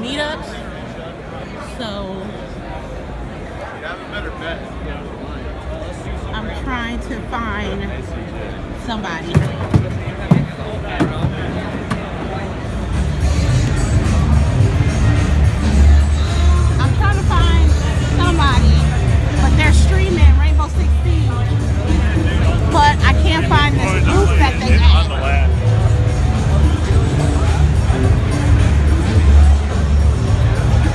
meetups. So I'm trying to find somebody. I'm trying to find somebody, but they're streaming Rainbow Six Siege. But I can't find this booth that they have.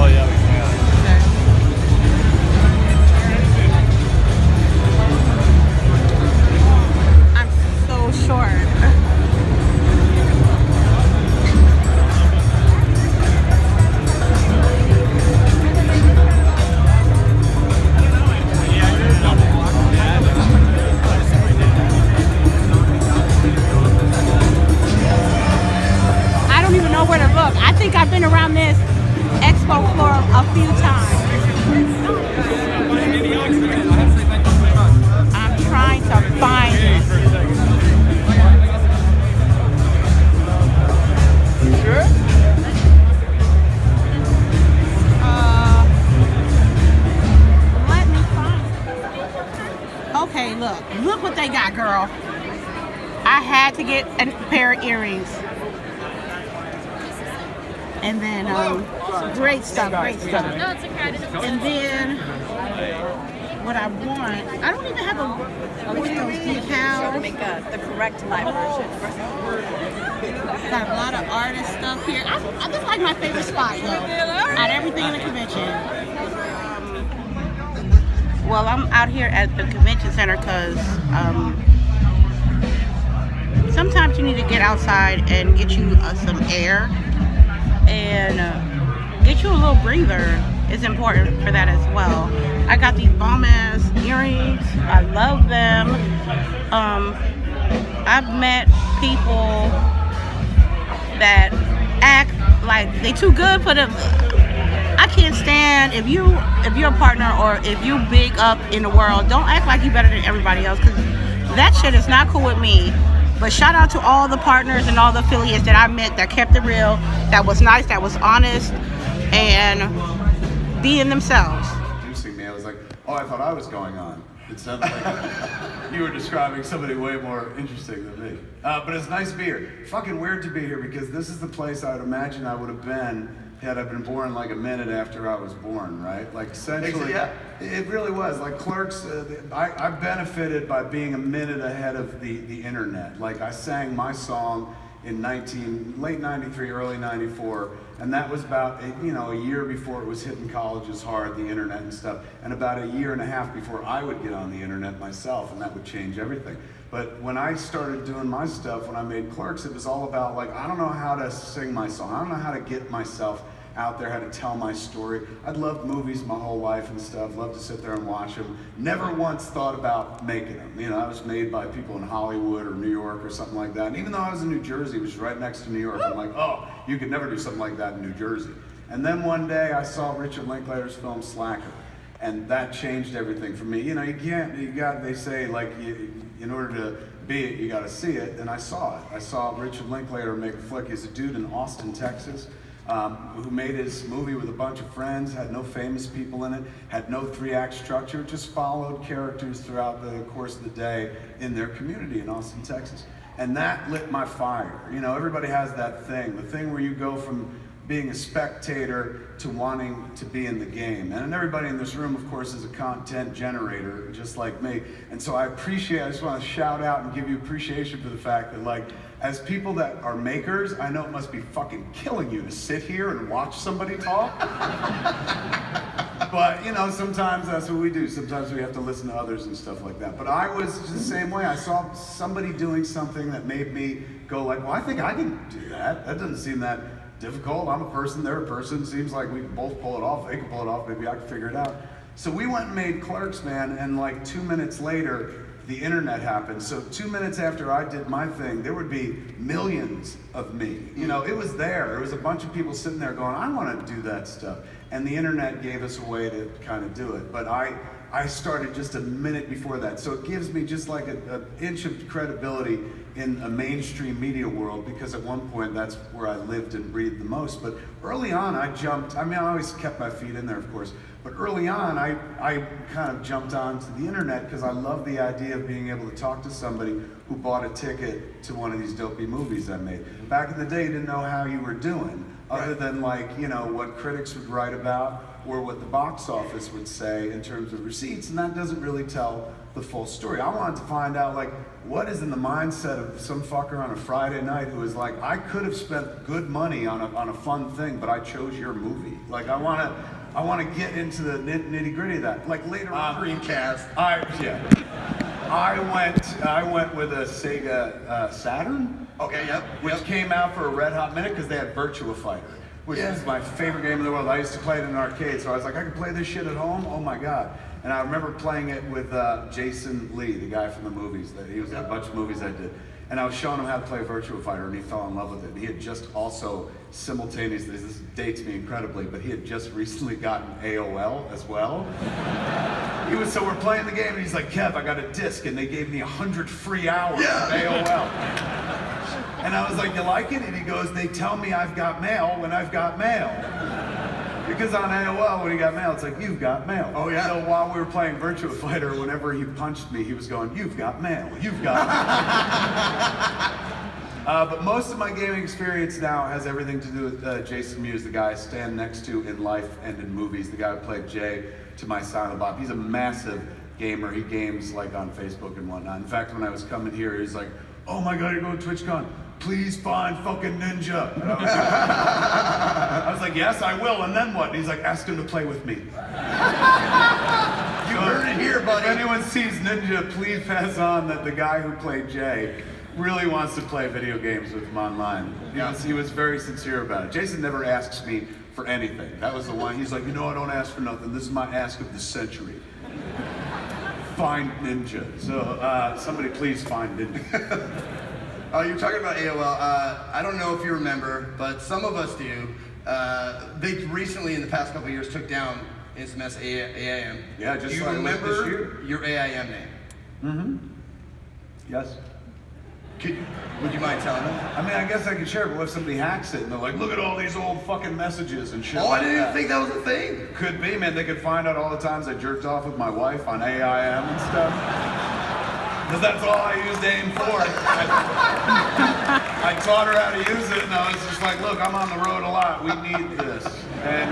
Oh yeah, we can. I'm so short. I don't even know where to look. I think I've been around this expo floor a few times. I'm trying to find it. Sure? Let me find it. Okay, look what they got, girl. I had to get a pair of earrings. And then, great stuff. No, it's okay. And then, what I want, I don't even have what's those decals. Make the correct live version. Got a lot of artist stuff here. I just like my favorite spot, though. Out of everything in the convention. Well, I'm out here at the convention center because sometimes you need to get outside and get you some air. And get you a little breather is important for that as well. I got these bomb ass earrings. I love them. I've met people that act like they too good for them. I can't stand if you're a partner or if you big up in the world, don't act like you better than everybody else, because that shit is not cool with me. But shout out to all the partners and all the affiliates that I met that kept it real, that was nice, that was honest, and being themselves. Introducing me, I was like, oh, I thought I was going on. It sounded like you were describing somebody way more interesting than me. But it's nice to be here. Fucking weird to be here because this is the place I would imagine I would have been had I been born like a minute after I was born, right? Like essentially, Yeah. it really was. Like Clerks, I benefited by being a minute ahead of the internet. Like I sang my song in late 93, early 94, and that was about a year before it was hitting colleges hard, the internet and stuff, and about a year and a half before I would get on the internet myself, and that would change everything. But when I started doing my stuff, when I made Clerks, it was all about like, I don't know how to sing my song, I don't know how to get myself out there, how to tell my story. I'd loved movies my whole life and stuff, loved to sit there and watch them. Never once thought about making them. I was made by people in Hollywood or New York or something like that. And even though I was in New Jersey, which is right next to New York, I'm like, oh, you could never do something like that in New Jersey. And then one day I saw Richard Linklater's film Slacker, and that changed everything for me. They say like, in order to be it, you gotta see it, and I saw it. I saw Richard Linklater make a flick. He's a dude in Austin, Texas, who made his movie with a bunch of friends, had no famous people in it, had no 3-act structure, just followed characters throughout the course of the day in their community in Austin, Texas. And that lit my fire. Everybody has that thing, the thing where you go from being a spectator to wanting to be in the game. And everybody in this room, of course, is a content generator, just like me. And so I just want to shout out and give you appreciation for the fact that, like, as people that are makers, I know it must be fucking killing you to sit here and watch somebody talk. But, sometimes that's what we do. Sometimes we have to listen to others and stuff like that. But I was the same way. I saw somebody doing something that made me go like, well, I think I can do that. That doesn't seem that difficult. I'm a person, they're a person. Seems like we can both pull it off. They can pull it off. Maybe I can figure it out. So we went and made Clerks, man, and like 2 minutes later, the internet happened. So 2 minutes after I did my thing, there would be millions of me. It was there. There was a bunch of people sitting there going, I want to do that stuff. And the internet gave us a way to kind of do it. But I started just a minute before that. So it gives me just like an inch of credibility in a mainstream media world, because at one point that's where I lived and breathed the most. But early on I jumped, I mean, I always kept my feet in there, of course, but early on I kind of jumped onto the internet because I love the idea of being able to talk to somebody who bought a ticket to one of these dopey movies I made. Back in the day, you didn't know how you were doing, other than like, you know, what critics would write about or what the box office would say in terms of receipts, and that doesn't really tell the full story. I wanted to find out, like, what is in the mindset of some fucker on a Friday night who is like, I could have spent good money on a fun thing, but I chose your movie. Like, I want to get into the nitty gritty of that. Like later on, Dreamcast. I went with a Sega Saturn. Okay, yep. Which came out for a red hot minute because they had Virtua Fighter, which is my favorite game in the world. I used to play it in an arcade, so I was like, I can play this shit at home? Oh my God. And I remember playing it with Jason Lee, the guy from the movies. He was in a bunch of movies I did. And I was showing him how to play Virtua Fighter, and he fell in love with it. And he had just also simultaneously, this dates me incredibly, but he had just recently gotten AOL as well. So we're playing the game, and he's like, Kev, I got a disc, and they gave me 100 free hours of AOL. And I was like, you like it? And he goes, they tell me I've got mail when I've got mail. Because on AOL, when he got mail, it's like, you've got mail. Oh, yeah. So while we were playing Virtua Fighter, whenever he punched me, he was going, you've got mail, you've got mail. But most of my gaming experience now has everything to do with Jason Mewes, the guy I stand next to in life and in movies, the guy who played Jay to my Silent Bob. He's a massive gamer. He games like on Facebook and whatnot. In fact, when I was coming here, he's like, oh my God, you're going to TwitchCon. Please find fucking Ninja. And I was like, yes, I will, and then what? And he's like, ask him to play with me. You heard it here, buddy. If anyone sees Ninja, please pass on that the guy who played Jay really wants to play video games with him online. He was very sincere about it. Jason never asks me for anything. That was the one. He's like, you know, I don't ask for nothing. This is my ask of the century. Find Ninja. So somebody please find Ninja. You're talking about AOL. I don't know if you remember, but some of us do. They recently, in the past couple of years, took down SMS AIM. Yeah, just do you like remember this year? your AIM name? Mm-hmm. Yes. Would you mind telling them? I mean, I guess I could share it, but what if somebody hacks it and they're like, look at all these old fucking messages and shit. Oh, like I didn't that. even think that was a thing. Could be, man. They could find out all the times I jerked off with my wife on AIM and stuff. Because that's all I used AIM for. I taught her how to use it, and I was just like, look, I'm on the road a lot. We need this. And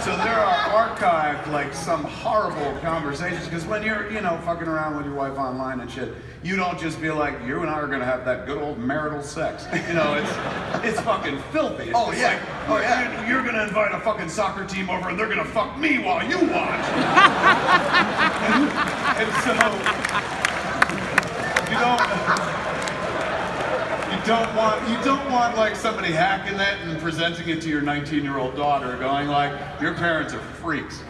so there are archived, like, some horrible conversations. Because when you're, you know, fucking around with your wife online and shit, you don't just be like, you and I are going to have that good old marital sex. You know, it's fucking filthy. It's Oh, just yeah. Like, you're going to invite a fucking soccer team over, and they're going to fuck me while you watch. and so... You don't want like somebody hacking that and presenting it to your 19-year-old daughter, going like, your parents are freaks.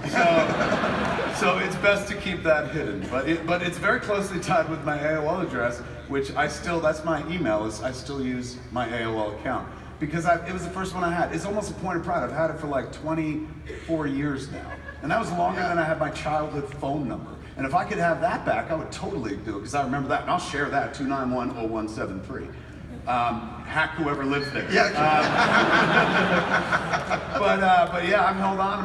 So it's best to keep that hidden. But it's very closely tied with my AOL address, which that's my email. I still use my AOL account because it was the first one I had. It's almost a point of pride. I've had it for like 24 years now, and that was longer than I had my childhood phone number. And if I could have that back, I would totally do it because I remember that, and I'll share that 2910173. Hack whoever lives there. Yeah. But yeah, I've held on to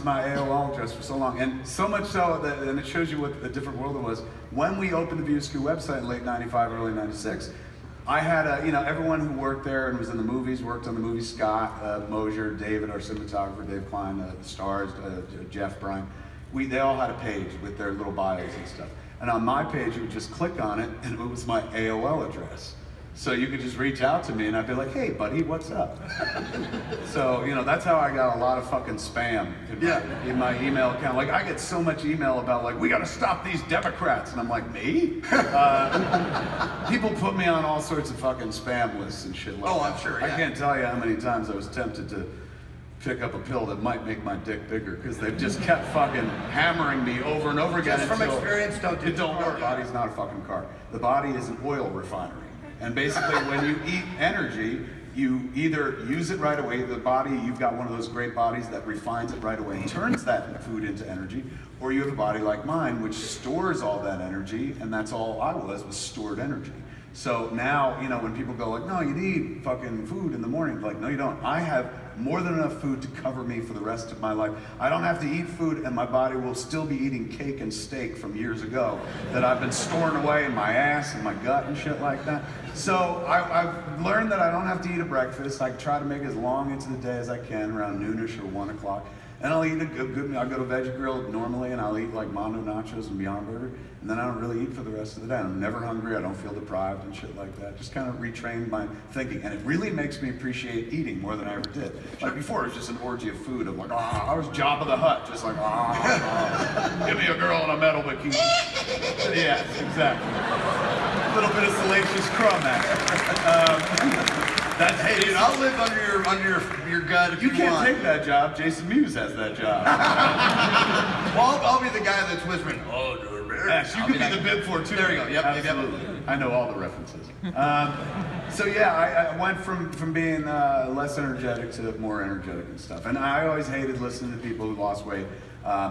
my AOL address for so long, and so much so that, and it shows you what a different world it was. When we opened the VSQ website in late '95, early '96, I had everyone who worked there and was in the movies worked on the movie. Scott Mosier, David, our cinematographer, Dave Klein, the stars, Jeff, Brian. They all had a page with their little bios and stuff. And on my page, you would just click on it, and it was my AOL address. So you could just reach out to me, and I'd be like, hey, buddy, what's up? So, that's how I got a lot of fucking spam in my email account. Like, I get so much email about, like, we got to stop these Democrats. And I'm like, me? People put me on all sorts of fucking spam lists and shit like that. Oh, I'm sure, yeah. I can't tell you how many times I was tempted to pick up a pill that might make my dick bigger because they've just kept fucking hammering me over and over again. Just from experience, don't do it. Don't work. The body's not a fucking car. The body is an oil refinery. And basically when you eat energy, you either use it right away, the body, you've got one of those great bodies that refines it right away and turns that food into energy, or you have a body like mine which stores all that energy, and that's all I was stored energy. So now, you know, when people go like, no, you need fucking food in the morning, like, no, you don't. I have more than enough food to cover me for the rest of my life. I don't have to eat food, and my body will still be eating cake and steak from years ago that I've been storing away in my ass and my gut and shit like that. So I've learned that I don't have to eat a breakfast. I try to make it as long into the day as I can, around noonish or 1 o'clock. And I'll eat a good meal. I'll go to Veggie Grill normally, and I'll eat like Mondo Nachos and Beyond Burger, and then I don't really eat for the rest of the day. I'm never hungry. I don't feel deprived and shit like that. Just kind of retrained my thinking, and it really makes me appreciate eating more than I ever did. Like before, it was just an orgy of food of like, I was Jabba the Hutt, just like, give me a girl in a metal bikini. Yes, exactly. A little bit of salacious crumb action. Hey, dude, I'll live under your gut if you can't want. take that job. Jason Mewes has that job. Well, I'll be the guy that's whispering. Oh, dude. Yes, you could be the bib for too. There you go. Yep, absolutely. I know all the references. So yeah, I went from being less energetic to more energetic and stuff. And I always hated listening to people who lost weight.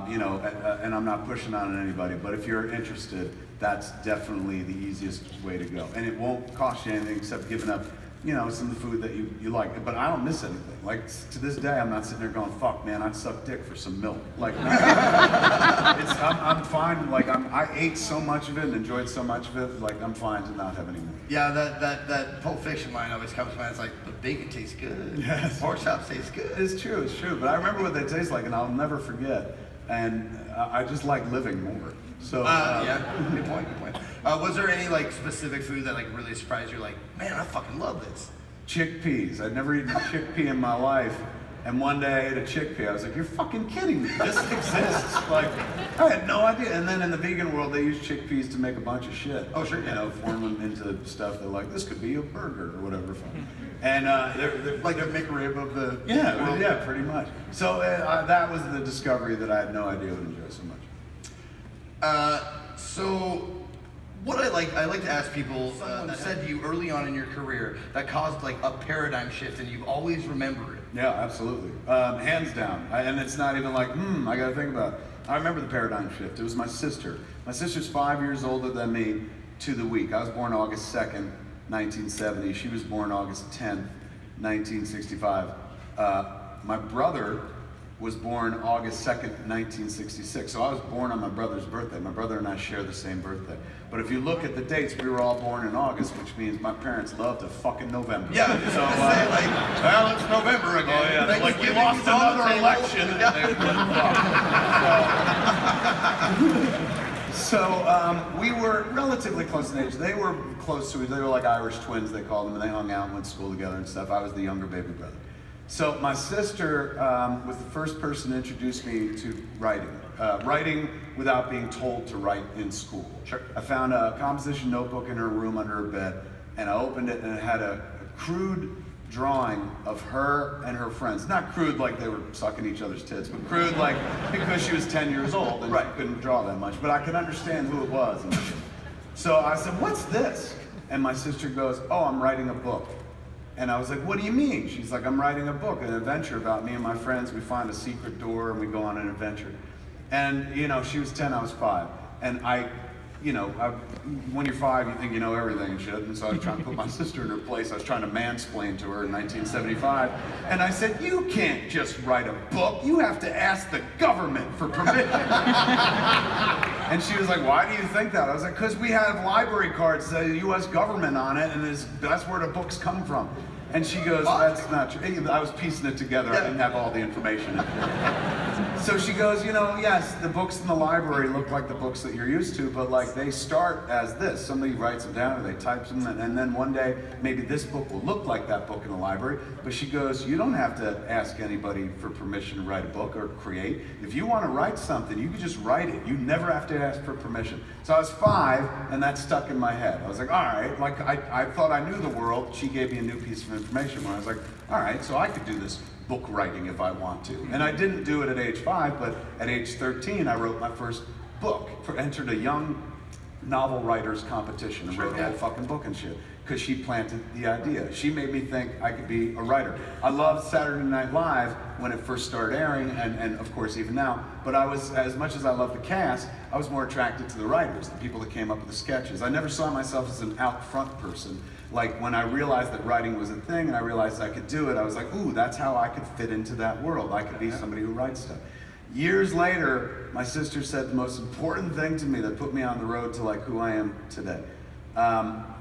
You know, and I'm not pushing on anybody, but if you're interested, that's definitely the easiest way to go. And it won't cost you anything except giving up, you know, some of the food that you like. But I don't miss anything. Like, to this day, I'm not sitting there going, fuck, man, I'd suck dick for some milk. Like, no. I'm fine. Like, I ate so much of it and enjoyed so much of it, like, I'm fine to not have any more. Yeah, that Pulp Fiction line always comes to mind. It's like, the bacon tastes good. Yes. Pork chops taste good. It's true. But I remember what they taste like, and I'll never forget. And I just like living more. So yeah, good point. Was there any like specific food that like really surprised you? Like, man, I fucking love this. Chickpeas. I'd never eaten a chickpea in my life, and one day I ate a chickpea. I was like, "You're fucking kidding me! This exists!" Like, I had no idea. And then in the vegan world, they use chickpeas to make a bunch of shit. Oh sure, you know, form them into stuff. They're like, "This could be a burger or whatever." And they're Like a McRib of the world. Yeah, pretty much. So that was the discovery that I had no idea would enjoy so much. So what I like to ask people that said to you early on in your career that caused like a paradigm shift and you always remember it. Yeah, absolutely. Hands down. And it's not even like, I gotta think about it. I remember the paradigm shift. It was my sister. My sister's 5 years older than me to the week. I was born August 2nd, 1970. She was born August 10th, 1965. My brother was born August 2nd, 1966. So I was born on my brother's birthday. My brother and I share the same birthday. But if you look at the dates, we were all born in August, which means my parents loved a fucking November. Yeah, so well, it's November again. Oh yeah, like we lost another election. So we were relatively close in age. They were close to each other. They were like Irish twins, they called them, and they hung out and went to school together and stuff. I was the younger baby brother. So my sister was the first person to introduce me to writing. Writing without being told to write in school. Sure. I found a composition notebook in her room under her bed, and I opened it, and it had a crude drawing of her and her friends. Not crude like they were sucking each other's tits, but crude like because she was 10 years old and she couldn't draw that much, but I could understand who it was. So I said, "What's this?" And my sister goes, "Oh, I'm writing a book." And I was like, "What do you mean?" She's like, "I'm writing a book, an adventure about me and my friends. We find a secret door and we go on an adventure." And, you know, she was 10, I was 5. And when you're 5, you think you know everything and shit. And so I was trying to put my sister in her place. I was trying to mansplain to her in 1975. And I said, "You can't just write a book. You have to ask the government for permission." And she was like, "Why do you think that?" I was like, "Because we have library cards that say the U.S. government on it, and that's where the books come from." And she goes, "That's not true." I was piecing it together. I didn't have all the information. So she goes, "Yes, the books in the library look like the books that you're used to, but like they start as this. Somebody writes them down or they type them, and then one day maybe this book will look like that book in the library." But she goes, "You don't have to ask anybody for permission to write a book or create. If you want to write something, you can just write it. You never have to ask for permission." So I was 5, and that stuck in my head. I was like, all right, like I thought I knew the world. She gave me a new piece of information when I was like, all right, so I could do this book writing if I want to. And I didn't do it at age 5, but at age 13, I wrote my first book, entered a young novel writers competition and wrote a whole fucking book and shit. because she planted the idea. She made me think I could be a writer. I loved Saturday Night Live when it first started airing, and of course even now, but I was, as much as I loved the cast, I was more attracted to the writers, the people that came up with the sketches. I never saw myself as an out front person. Like when I realized that writing was a thing and I realized I could do it, I was like, ooh, that's how I could fit into that world. I could be somebody who writes stuff. Years later, my sister said the most important thing to me that put me on the road to like who I am today.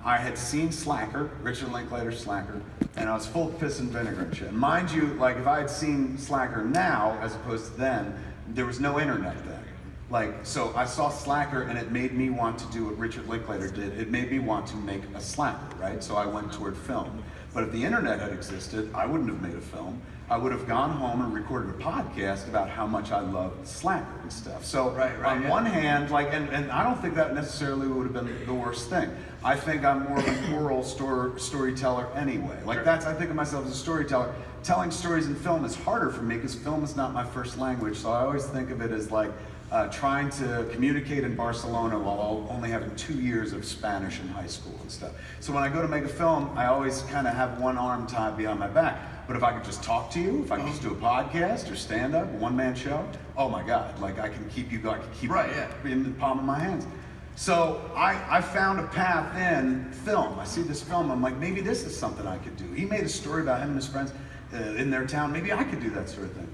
I had seen Slacker, Richard Linklater's Slacker, and I was full of piss and vinegar and shit. And mind you, like if I had seen Slacker now as opposed to then, there was no internet then. Like, so I saw Slacker and it made me want to do what Richard Linklater did. It made me want to make a Slacker, right? So I went toward film. But if the internet had existed, I wouldn't have made a film. I would have gone home and recorded a podcast about how much I loved Slacker and stuff. So on one hand, like, and I don't think that necessarily would have been the worst thing. I think I'm more of an oral storyteller anyway. Like that's, I think of myself as a storyteller. Telling stories in film is harder for me because film is not my first language. So I always think of it as like, trying to communicate in Barcelona while only having 2 years of Spanish in high school and stuff. So when I go to make a film, I always kind of have one arm tied behind my back. But if I could just talk to you, if I could just do a podcast or stand up, a one-man show, oh my God, like I can keep you, I can keep you in the palm of my hands. So I found a path in film. I see this film, I'm like, maybe this is something I could do. He made a story about him and his friends in their town, maybe I could do that sort of thing.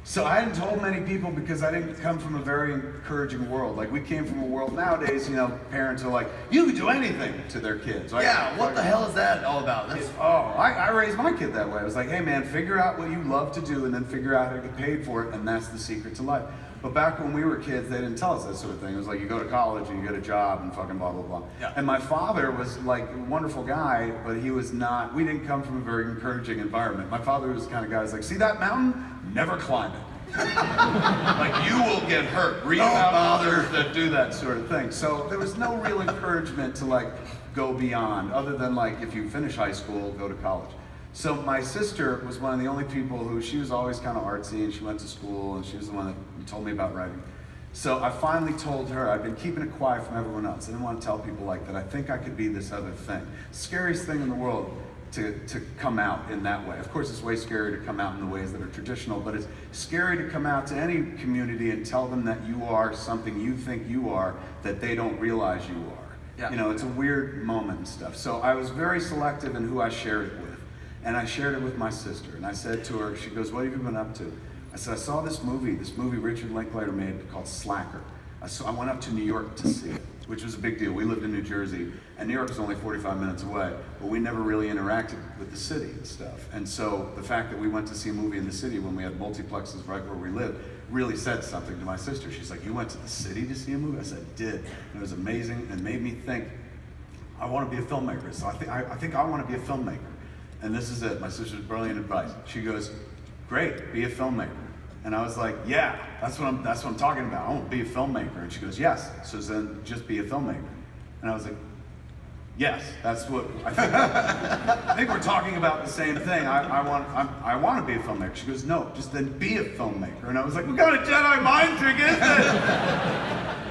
So I hadn't told many people because I didn't come from a very encouraging world. Like we came from a world nowadays, you know, parents are like, you can do anything to their kids. Like, yeah, what the hell is that all about? I raised my kid that way. I was like, hey man, figure out what you love to do and then figure out how to get paid for it, and that's the secret to life. But back when we were kids, they didn't tell us that sort of thing. It was like you go to college and you get a job and fucking blah, blah, blah. Yeah. And my father was like a wonderful guy, but he was not, we didn't come from a very encouraging environment. My father was the kind of guy who's like, see that mountain? Never climb it. Like you will get hurt. Read about others that do that sort of thing. So there was no real encouragement to like go beyond, other than like if you finish high school, go to college. So my sister was one of the only people who, she was always kind of artsy and she went to school and she was the one that told me about writing. So I finally told her, I've been keeping it quiet from everyone else. I didn't want to tell people like that. I think I could be this other thing. Scariest thing in the world to come out in that way. Of course, it's way scarier to come out in the ways that are traditional, but it's scary to come out to any community and tell them that you are something you think you are that they don't realize you are. Yeah. You know, it's a weird moment and stuff. So I was very selective in who I shared it with. And I shared it with my sister. And I said to her, she goes, what have you been up to? I said, I saw this movie Richard Linklater made called Slacker. I went up to New York to see it, which was a big deal. We lived in New Jersey, and New York was only 45 minutes away, but we never really interacted with the city and stuff. And so the fact that we went to see a movie in the city when we had multiplexes right where we lived really said something to my sister. She's like, you went to the city to see a movie? I said, I did. And it was amazing and made me think, I want to be a filmmaker. So I think I want to be a filmmaker. And this is it, my sister's brilliant advice. She goes, great, be a filmmaker. And I was like, yeah, that's what I'm talking about. I want to be a filmmaker. And she goes, yes. So then just be a filmmaker. And I was like, yes, that's what I think. I think we're talking about the same thing. I want to be a filmmaker. She goes, no, just then be a filmmaker. And I was like, what kind of Jedi mind trick is this?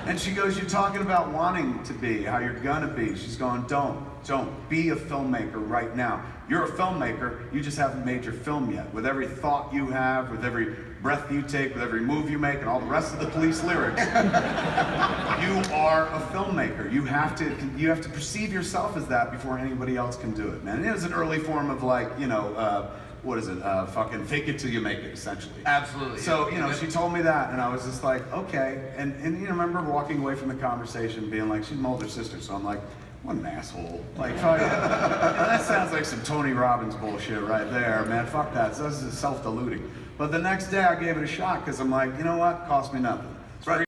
And she goes, you're talking about wanting to be, how you're gonna be. She's going, don't be a filmmaker right now. You're a filmmaker, you just haven't made your film yet. With every thought you have, with every breath you take, with every move you make, and all the rest of the Police lyrics, you are a filmmaker. You have to perceive yourself as that before anybody else can do it, man. And it was an early form of like, you know, what is it? Fucking fake it till you make it, essentially. Absolutely. So, you know, she told me that, and I was just like, okay. And you know, I remember walking away from the conversation being like, she's my older sister, so I'm like, what an asshole. Like, fuck it. That sounds like some Tony Robbins bullshit right there, man. Fuck that. So this is self-deluding. But the next day I gave it a shot, because I'm like, you know what? Cost me nothing.